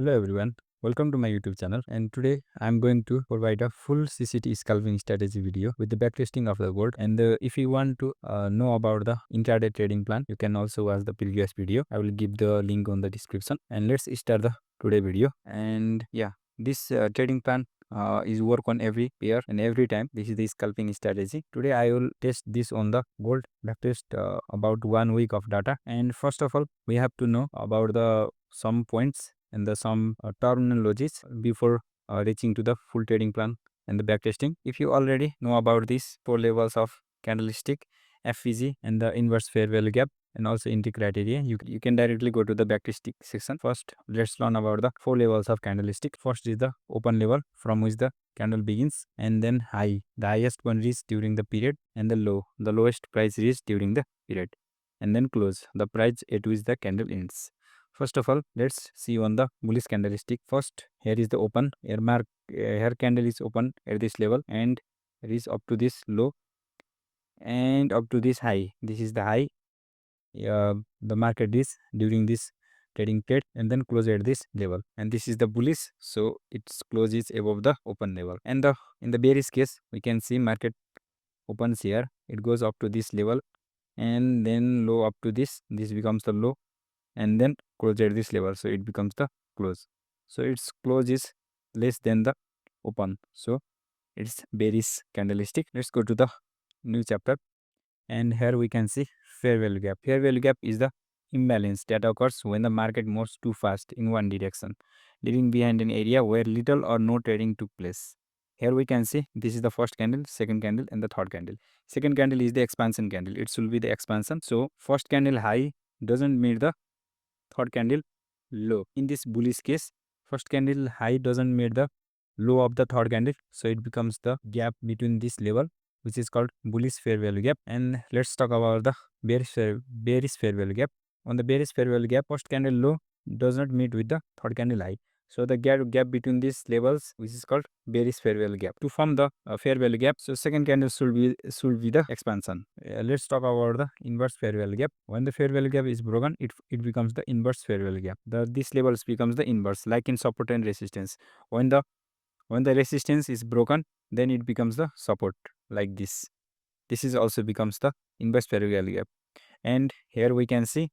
Hello everyone, welcome to my YouTube channel, and today I'm going to provide a full CCT scalping strategy video with the backtesting of the gold. And if you want to know about the intraday trading plan, you can also watch the previous video. I will give the link on the description. And let's start the today video. And yeah, this trading plan is work on every pair and every time. This is the scalping strategy. Today I will test this on the gold backtest about 1 week of data. And first of all, we have to know about the some points and the some terminologies before reaching to the full trading plan and the backtesting. If you already know about these 4 levels of candlestick, FVG, and the inverse fair value gap, and also entry criteria, you can directly go to the backtesting section. First, let's learn about the 4 levels of candlestick. First is the open level from which the candle begins, and then high, the highest one reached during the period, and the low, the lowest price reached during the period, and then close, the price at which the candle ends. First of all, let's see on the bullish candlestick. First, here is the open. Here candle is open at this level and reach up to this low and up to this high. This is the high. The market is during this trading period and then close at this level. And this is the bullish, so its close is above the open level. And in the bearish case, we can see market opens here. It goes up to this level and then low up to this. This becomes the low and then close at this level, so it becomes the close. So its close is less than the open, so it's bearish candlestick. Let's go to the new chapter, and here we can see fair value gap. Fair value gap is the imbalance that occurs when the market moves too fast in one direction, leaving behind an area where little or no trading took place. Here we can see this is the first candle, second candle, and the third candle. Second candle is the expansion candle. It should be the expansion. So first candle high doesn't meet the third candle low. In this bullish case, first candle high doesn't meet the low of the third candle, so it becomes the gap between this level, which is called bullish fair value gap. And let's talk about the bearish fair value gap. On the bearish fair value gap, first candle low does not meet with the third candle high, so the gap between these levels, which is called bearish fair value gap. To form the fair value gap, so second candle should be the expansion. Let's talk about the inverse fair value gap. When the fair value gap is broken, it becomes the inverse fair value gap. This levels becomes the inverse, like in support and resistance. When the resistance is broken, then it becomes the support, like this. This is also becomes the inverse fair value gap. And here we can see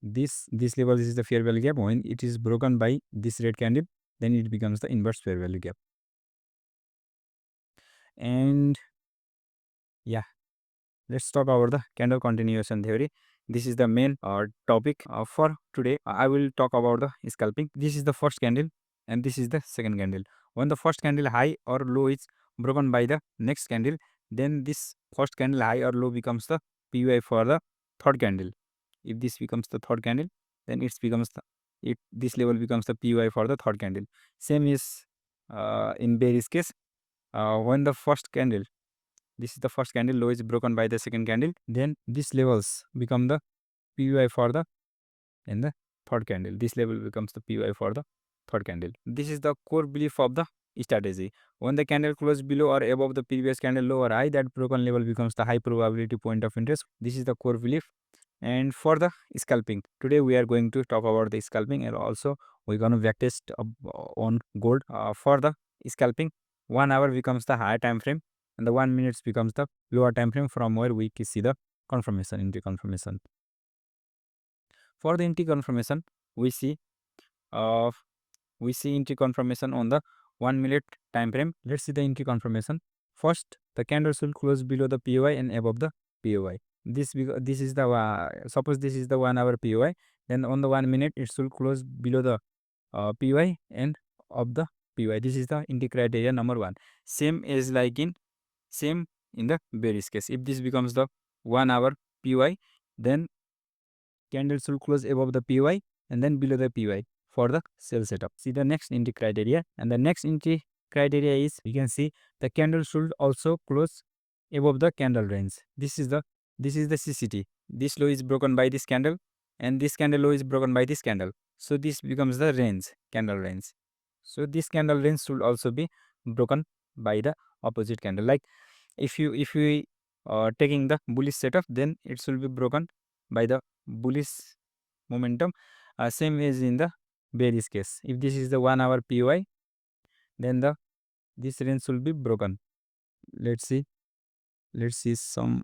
this level is the fair value gap. When it is broken by this red candle, then it becomes the inverse fair value gap. And yeah, let's talk about the candle continuation theory. This is the main topic for today. I will talk about the scalping. This is the first candle and this is the second candle. When the first candle high or low is broken by the next candle, then this first candle high or low becomes the PY for the third candle. If this becomes the third candle, then this level becomes the PY for the third candle. Same is in bearish case. When the first candle, this is the first candle, low is broken by the second candle, then these levels become the PY for the third candle. This level becomes the PY for the third candle. This is the core belief of the strategy. When the candle closes below or above the previous candle low or high, that broken level becomes the high probability point of interest. This is the core belief. And for the scalping, today we are going to talk about the scalping, and also we're going to backtest on gold. For the scalping, 1 hour becomes the higher time frame and the 1 minute becomes the lower time frame from where we can see the confirmation, entry confirmation. For the entry confirmation, we see entry confirmation on the 1 minute time frame. Let's see the entry confirmation. First, the candle should close below the POI and above the POI. This is the suppose this is the 1 hour POI. Then on the 1 minute, it should close below the POI and of the POI. This is the entry criteria number 1. Same in the bearish case. If this becomes the 1 hour POI, then candle should close above the POI and then below the POI for the sell setup. See the next entry criteria, and the next entry criteria is, you can see the candle should also close above the candle range. This is the CCT. This low is broken by this candle and this candle low is broken by this candle. So this becomes the range, candle range. So this candle range should also be broken by the opposite candle. Like if we taking the bullish setup, then it should be broken by the bullish momentum, same as in the bearish case. If this is the 1 hour PY, then this range will be broken. Let's see some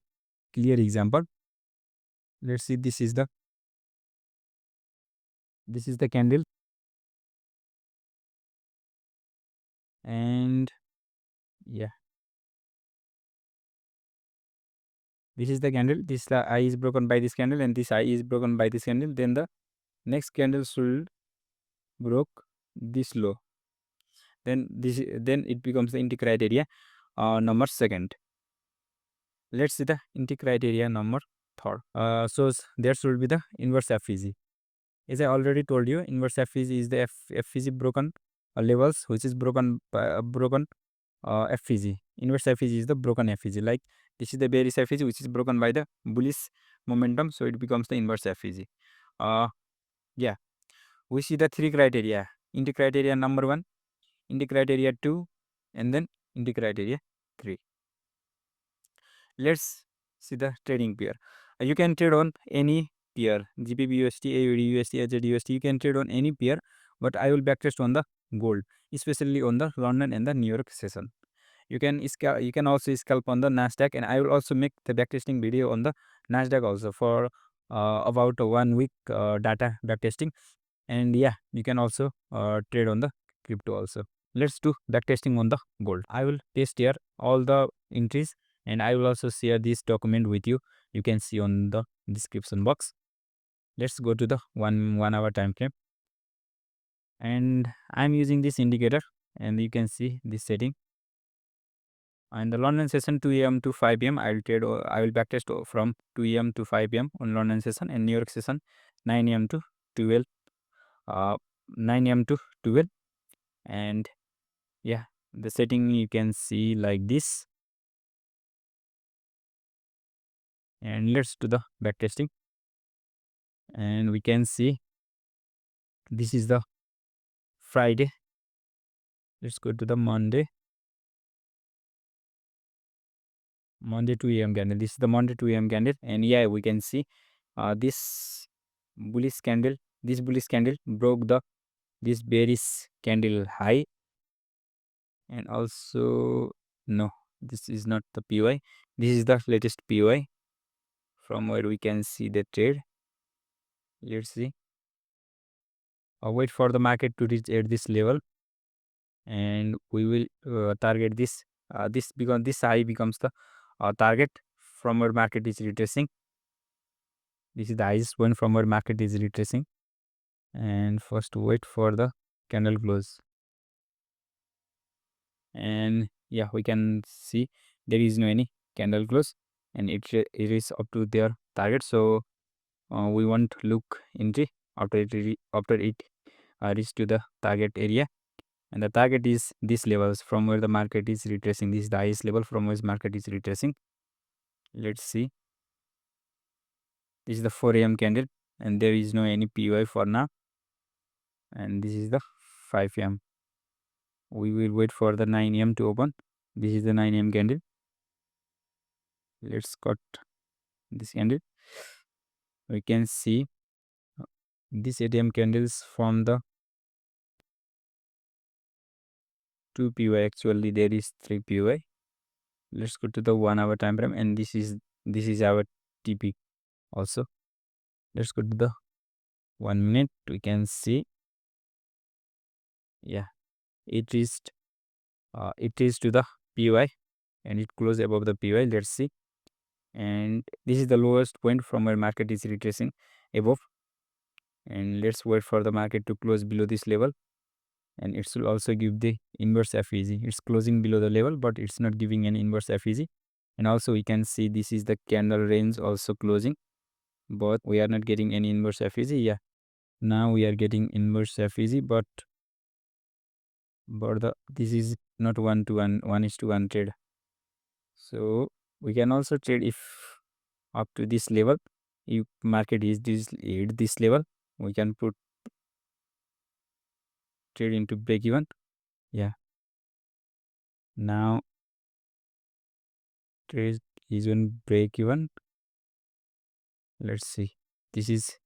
clear example. Let's see, this is the candle, and yeah, this is the candle. This eye is broken by this candle, and this eye is broken by this candle. Then the next candle should broke this low. Then it becomes the entry criteria number second. Let's see the entry criteria number third. So there should be the inverse FVG. As I already told you, inverse FVG is the FVG broken levels, which is broken FVG. Inverse FVG is the broken FVG. Like this is the bearish FVG, which is broken by the bullish momentum, so it becomes the inverse FVG. Yeah, we see the three criteria: entry criteria number 1, entry criteria 2, and then entry criteria 3. Let's see the trading pair. You can trade on any pair: GBPUSD, AUDUSD, HZUSD. You can trade on any pair, but I will backtest on the gold, especially on the London and the New York session. You can also scalp on the NASDAQ, and I will also make the backtesting video on the NASDAQ also for about 1 week data backtesting. And yeah, you can also trade on the crypto also. Let's do backtesting on the gold. I will paste here all the entries, and I will also share this document with you. You can see on the description box. Let's go to the 1 hour time frame, and I'm using this indicator, and you can see this setting. And the London session 2 a.m. to 5 p.m. I will backtest from 2 a.m. to 5 p.m. on London session, and New York session 9 a.m. to 12 9 a.m. to 12. And yeah, the setting you can see like this. And let's do the backtesting, and we can see this is the Friday. Let's go to the Monday 2 a.m. candle. This is the Monday 2 a.m. candle, and yeah, we can see this bullish candle broke this bearish candle high. And also, no, this is not the PY. This is the latest PY from where we can see the trade. Let's see. I'll wait for the market to reach at this level, and we will target this because this high becomes the target from where market is retracing. This is the highest point from where market is retracing. And first wait for the candle close, and yeah, we can see there is no any candle close, and it is up to their target. So we want to look entry after it reach to the target area, and the target is this levels from where the market is retracing. This is the highest level from where market is retracing. Let's see, this is the 4 a.m. candle, and there is no any PY for now. And this is the 5 a.m. We will wait for the 9 a.m. to open. This is the 9 a.m. candle. Let's cut this candle. We can see this 8 a.m. candles from the 2 PY. Actually, there is 3 PY. Let's go to the 1 hour time frame, and this is our TP also. Let's go to the 1 minute. We can see, yeah, it reached to the PY, and it closed above the PY. Let's see, and this is the lowest point from where market is retracing above, and let's wait for the market to close below this level, and it will also give the inverse FVG. It's closing below the level, but it's not giving an inverse FVG. And also we can see this is the candle range also closing, but we are not getting any inverse FVG. Yeah, now we are getting inverse FVG, but this is not 1-to-1, 1:1 trade. So we can also trade if up to this level. If market is this level, we can put trade into break even. Yeah, now trade is on break even. Let's see, this is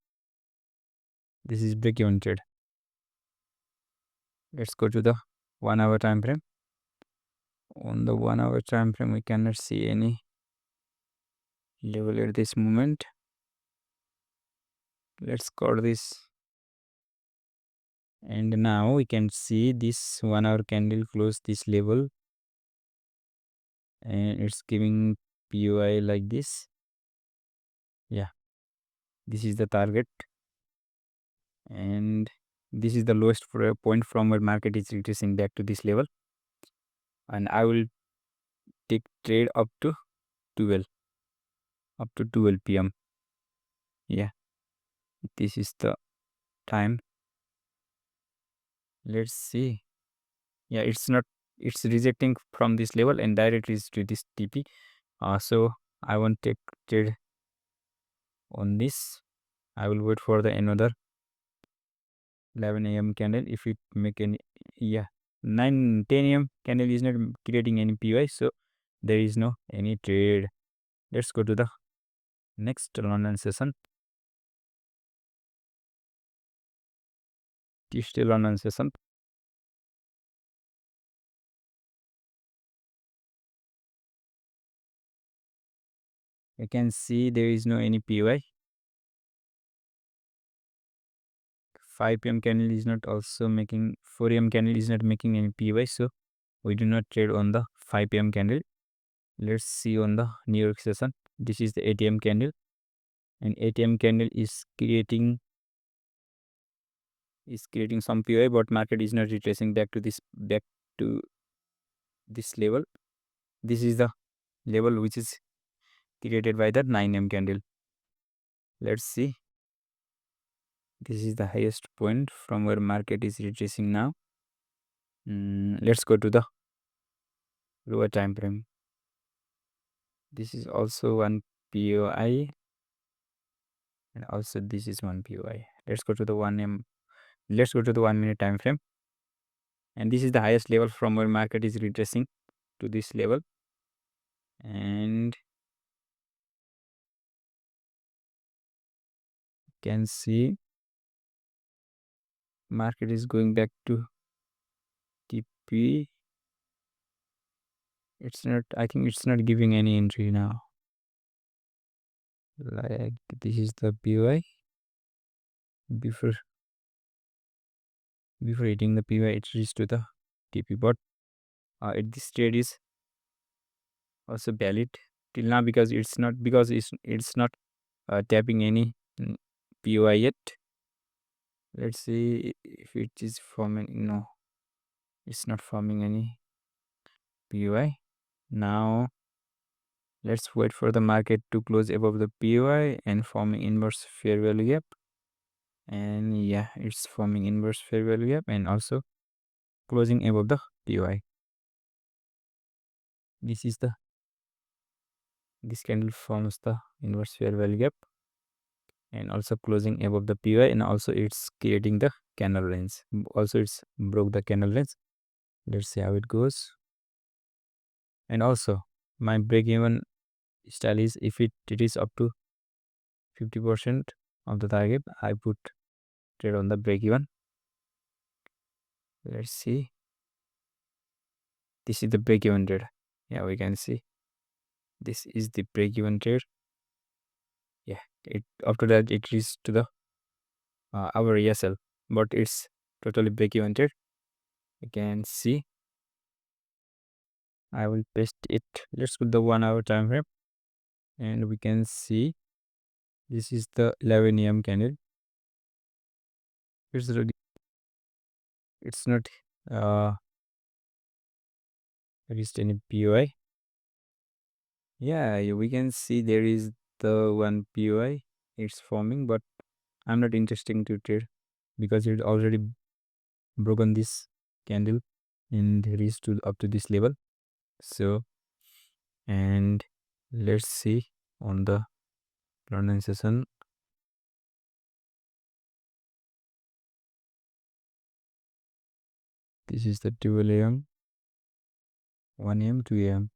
break even trade. Let's go to the 1 hour time frame. On the 1 hour time frame, we cannot see any level at this moment. Let's call this, and now we can see this 1 hour candle close this level, and it's giving POI like this. Yeah, this is the target, and this is the lowest point from where market is retracing back to this level, and I will take trade up to 12 p.m. Yeah, this is the time. Let's see. Yeah, it's rejecting from this level and directly to this TP. So I won't take trade on this. I will wait for the another 11 a.m. candle. If it make any, yeah, 10 a.m. candle is not creating any PY, so there is no any trade. Let's go to the next London session. Tuesday London session. You can see there is no any PY. 5 p.m. candle is not also making, 4 a.m. candle is not making any PY, so we do not trade on the 5 p.m. candle. Let's see on the New York session. This is the ATM candle, and ATM candle is creating some PY, but market is not retracing back to this level. This is the level which is created by the 9 a.m. candle. Let's see. This is the highest point from where market is retracing now. Let's go to the lower time frame. This is also one POI, and also this is one POI. Let's go to the 1 minute time frame, and this is the highest level from where market is retracing to this level, and you can see market is going back to TP. It's not, I think it's not giving any entry now. Like this is the POI. Before hitting the POI, it reaches to the TP, but this trade is also valid till now because it's not tapping any POI yet. Let's see if it is forming. No, it's not forming any POI. Now let's wait for the market to close above the POI and forming inverse fair value gap. And yeah, it's forming inverse fair value gap and also closing above the POI. This candle forms the inverse fair value gap and also closing above the POI, and also it's creating the candle range. Also it's broke the candle range. Let's see how it goes. And also my break even style is, if it is up to 50% of the target, I put trade on the break even. Let's see. This is the break even trade. Yeah, we can see this is the break even trade. Yeah, after that it reaches to the our ESL, but it's totally break even trade. You can see. I will paste it. Let's put the 1 hour time frame, and we can see this is the 11 a.m. candle. It's not reached any POI. Yeah, we can see there is the one POI. It's forming, but I'm not interested to trade because it already broken this candle and reached up to this level. So, and let's see on the London session. This is the 12 a.m., 1 a.m., 2 a.m.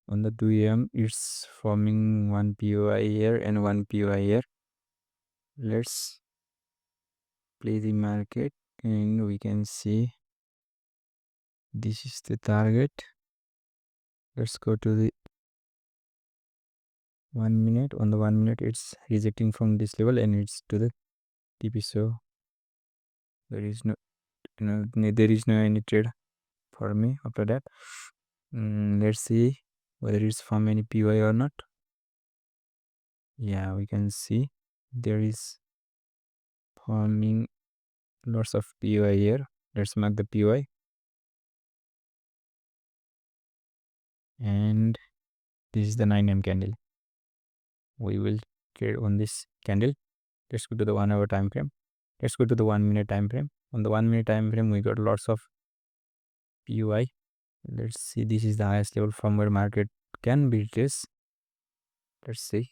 On the 2 a.m. it's forming one POI here and one POI here. Let's play the market and we can see This is the target. Let's go to the 1 minute. On the 1 minute, it's rejecting from this level and it's to the TP. So there is there is no any trade for me after that. Let's see whether it's from any PY or not. Yeah, we can see there is forming lots of PY here. Let's mark the PY. And this is the 9M candle. We will trade on this candle. Let's go to the 1 hour time frame. Let's go to the 1 minute time frame. On the 1 minute time frame, we got lots of PY. Let's see, this is the highest level from where market can be this. Let's see.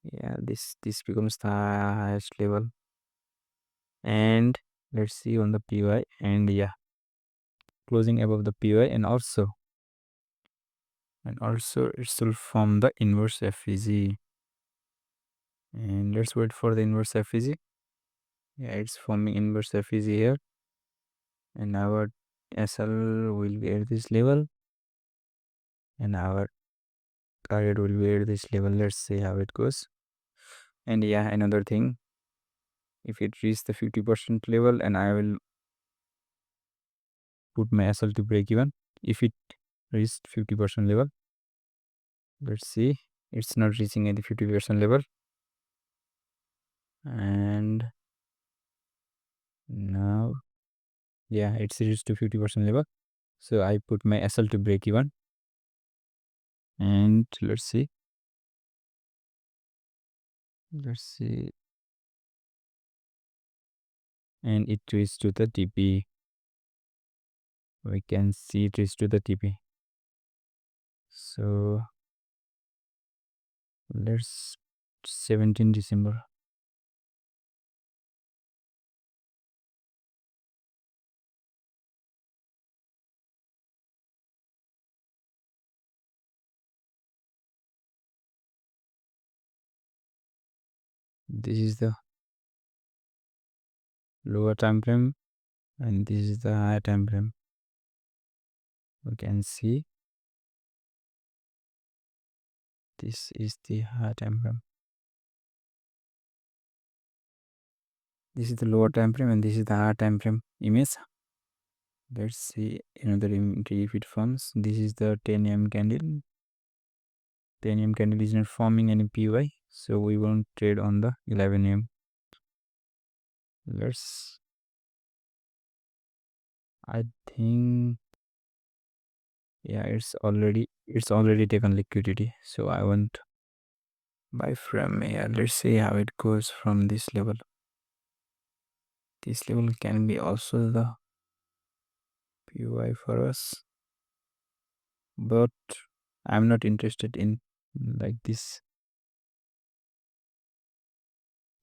Yeah, this becomes the highest level. And let's see on the PY, and yeah, closing above the PY, and also it will form the inverse FVG. And let's wait for the inverse FVG. Yeah, it's forming inverse FVG here, and our SL will be at this level, and our target will be at this level. Let's see how it goes. And yeah, another thing, if it reaches the 50% level, and I will put my SL to break even. If it reached 50% level, let's see, it's not reaching at the 50% level, and now yeah, it's reached to 50% level. So I put my SL to break even, and let's see, and it reached to the TP. We can see it reached to the TP. So let's 17 December. This is the lower time frame, and this is the higher time frame. We can see this is the higher time frame. This is the lower time frame, and this is the higher time frame image. Let's see another entry if it forms. This is the 10 AM candle. 10 AM candle is not forming any PY, so we won't trade on the 11 AM. I think, yeah, it's already taken liquidity, so I won't buy from here. Let's see how it goes from this level. This level can be also the PY for us, but I'm not interested in like this.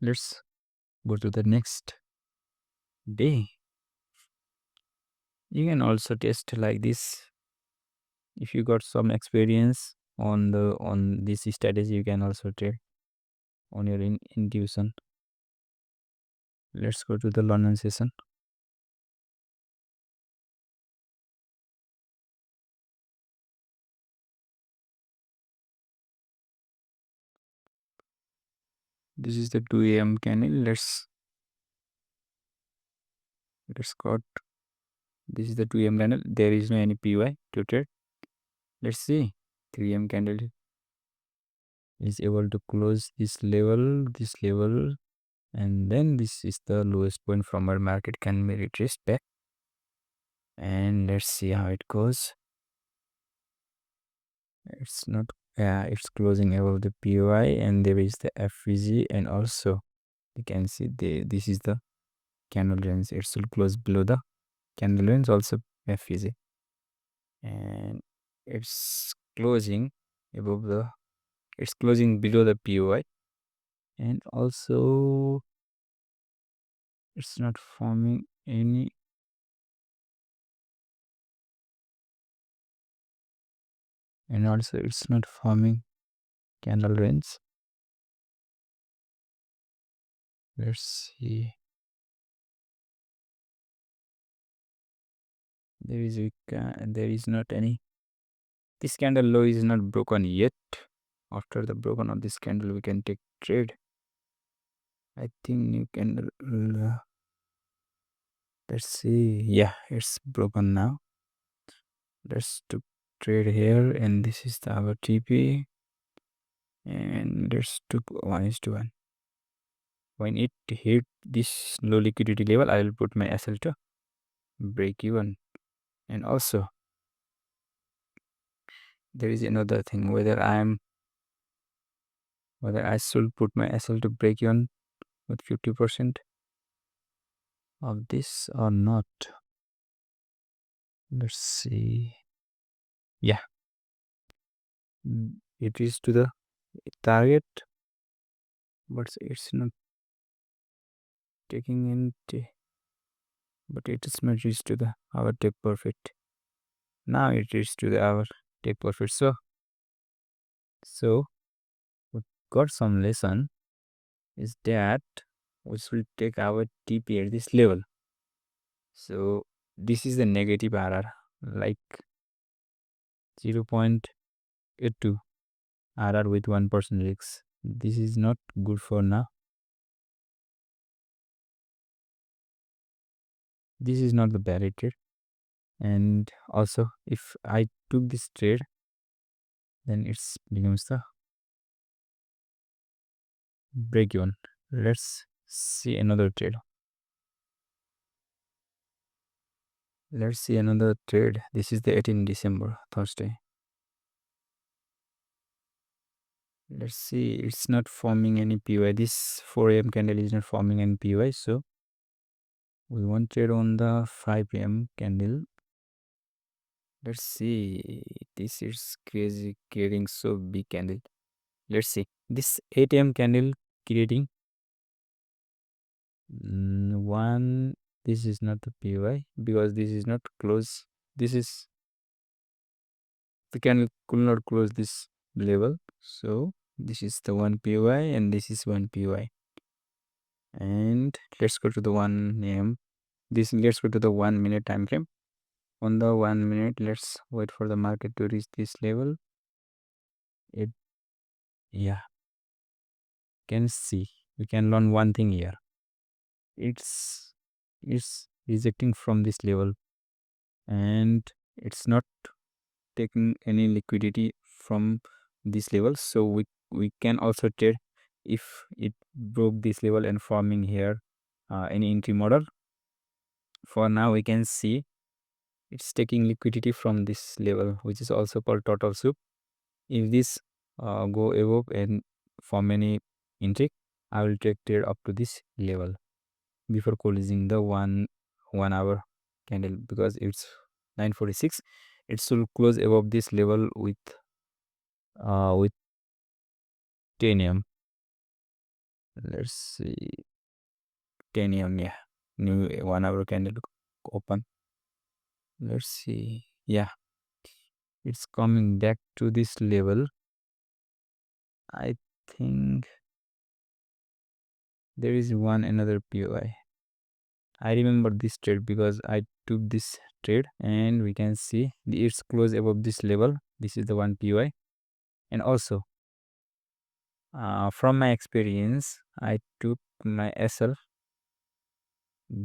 Let's go to the next day. You can also test like this. If you got some experience on this strategy, you can also trade on your intuition. Let's go to the London session. This is the 2 AM candle. Let's got, this is the 2 AM candle. There is no any PY to trade. Let's see, 3 AM candle is able to close this level, and then this is the lowest point from where market can be retraced back. And let's see how it goes. It's not, yeah, it's closing above the PY, and there is the FVG, and also you can see this is the candle range. It should close below the candle range, also FVG, and it's closing above the, it's closing below the PY, and also it's not forming any, and also it's not forming candle range. Let's see, there is not any. This candle low is not broken yet. After the broken of this candle, we can take trade. I think new candle. Let's see. Yeah, it's broken now. Let's to trade here, and this is our TP. And let's took 1:1. When it hit this low liquidity level, I will put my SL to break even. And also, there is another thing, whether I should put my SL to break even with 50% of this or not. Let's see. Yeah, it is to the target, but it's not taking into, but it is not reached to the our take profit. Now it is to the our take profit. So we got some lesson is that we should take our TP at this level. So this is the negative RR, like 0.82 RR with 1% risk. This is not good for now. This is not the bad trade. And also, if I took this trade, then it becomes the break even. Let's see another trade. Let's see another trade. This is the 18th December, Thursday. Let's see, it's not forming any PY. This 4 a.m. candle is not forming any PY, so we want trade on the 5 a.m. candle. Let's see, this is crazy, creating so big candle. Let's see, this 8 a.m. candle creating one. This is not the PY because this is not close. This is the candle could not close this level, so this is the one PY and this is one PY. And let's go to the 1 a.m. Let's go to the 1 minute time frame. On the 1 minute, let's wait for the market to reach this level. Yeah, can see, we can learn one thing here. It's rejecting from this level, and it's not taking any liquidity from this level, so we can also trade if it broke this level and forming here any entry model. For now, we can see it's taking liquidity from this level, which is also called total soup. If this go above and form any entry, I will take trade up to this level before closing the one hour candle, because it's 9:46. It should close above this level with 10 a.m. Let's see, 10 a.m. Yeah, new 1 hour candle open. Let's see. Yeah, it's coming back to this level. I think there is another POI. I remember this trade because I took this trade, and we can see it's close above this level. This is the one POI. And also, from my experience, I took my SL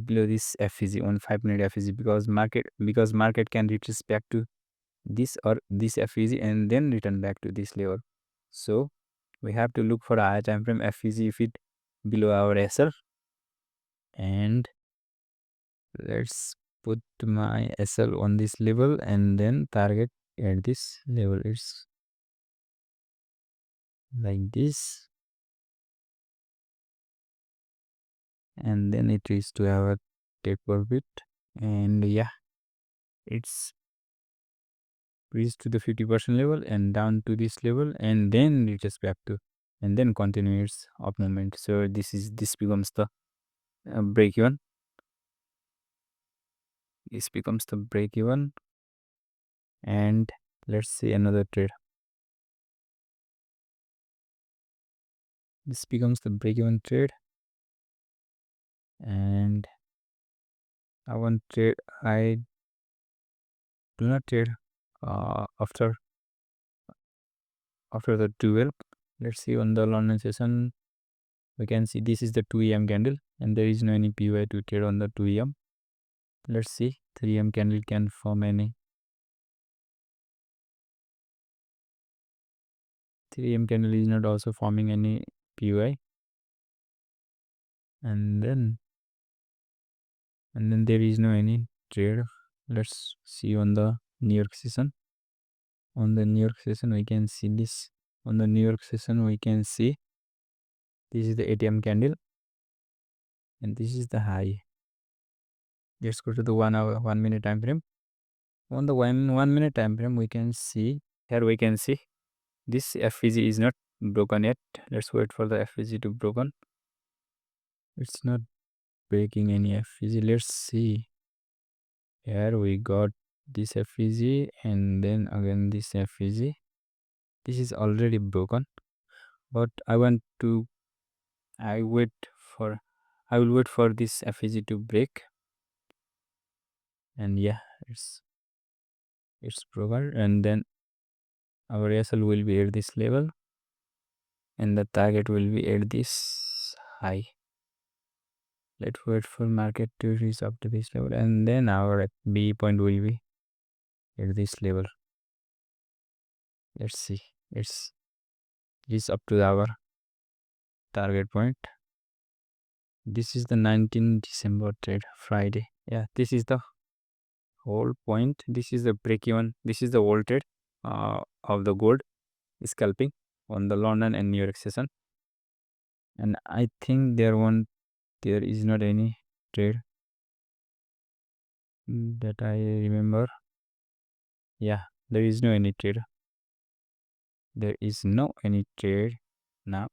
below this FVG on 5-minute FVG because market can retrace back to this or this FVG and then return back to this level. So we have to look for a higher time frame FVG if it below our SL. And let's put my SL on this level and then target at this level. It's like this, and then it is to our take profit. And yeah, it's reached to the 50% level and down to this level, and then reaches back to, and then continues up movement. So this becomes the break even. This becomes the break even. And let's see another trade. This becomes the break even trade, and I want trade. I do not trade after the 12. Let's see on the London session. We can see this is the 2 a.m. candle and there is no any PY to trade on the 2 a.m. Let's see 3 a.m. candle can form any 3 a.m. candle is not also forming any PY, and then there is no any trade. Let's see on the New York session. On the New York session we can see this. On the New York session we can see this is the 8 a.m. candle and this is the high. Let's go to the 1 minute time frame. On the 1 minute time frame we can see here, we can see this FVG is not broken yet. Let's wait for the FVG to broken. It's not breaking any FVG. Let's see. Here we got this FVG and then again this FVG. This is already broken, but I will wait for this FVG to break. And yeah, it's broken, and then our SL will be at this level and the target will be at this high. Let's wait for market to reach up to this level and then our B point will be at this level. Let's see, it's up to our target point. This is the 19 December trade, Friday. Yeah, this is the whole point. This is the break-even. This is the whole trade of the gold scalping on the London and New York session. And I think there is not any trade that I remember. Yeah, there is no any trade. There is no any trade now.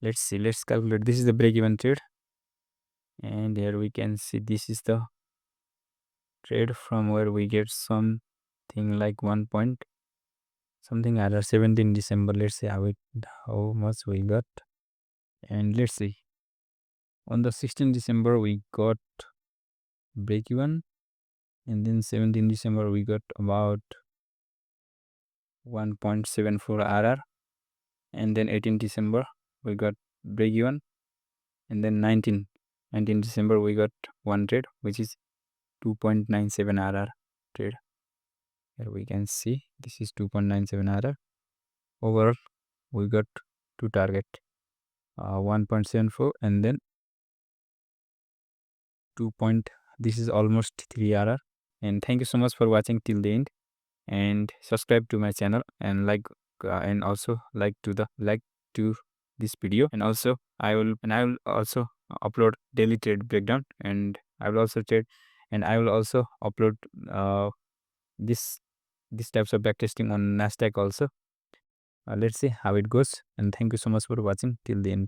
Let's see, let's calculate. This is the break-even trade, and here we can see this is the trade from where we get something like 1 point something other 17 December. Let's see how much we got, and let's see on the 16 December we got break-even, and then 17 December we got about 1.74 RR, and then 18 December we got break-even, and then 19 December we got one trade which is 2.97 RR trade. Here we can see this is 2.97 RR. Overall we got two target, 1.74 and then 2 point. This is almost 3 RR. And thank you so much for watching till the end, and subscribe to my channel and and also like to this video, and also I will also upload daily trade breakdown, and I will also upload this types of backtesting on NASDAQ also. Let's see how it goes, and thank you so much for watching till the end.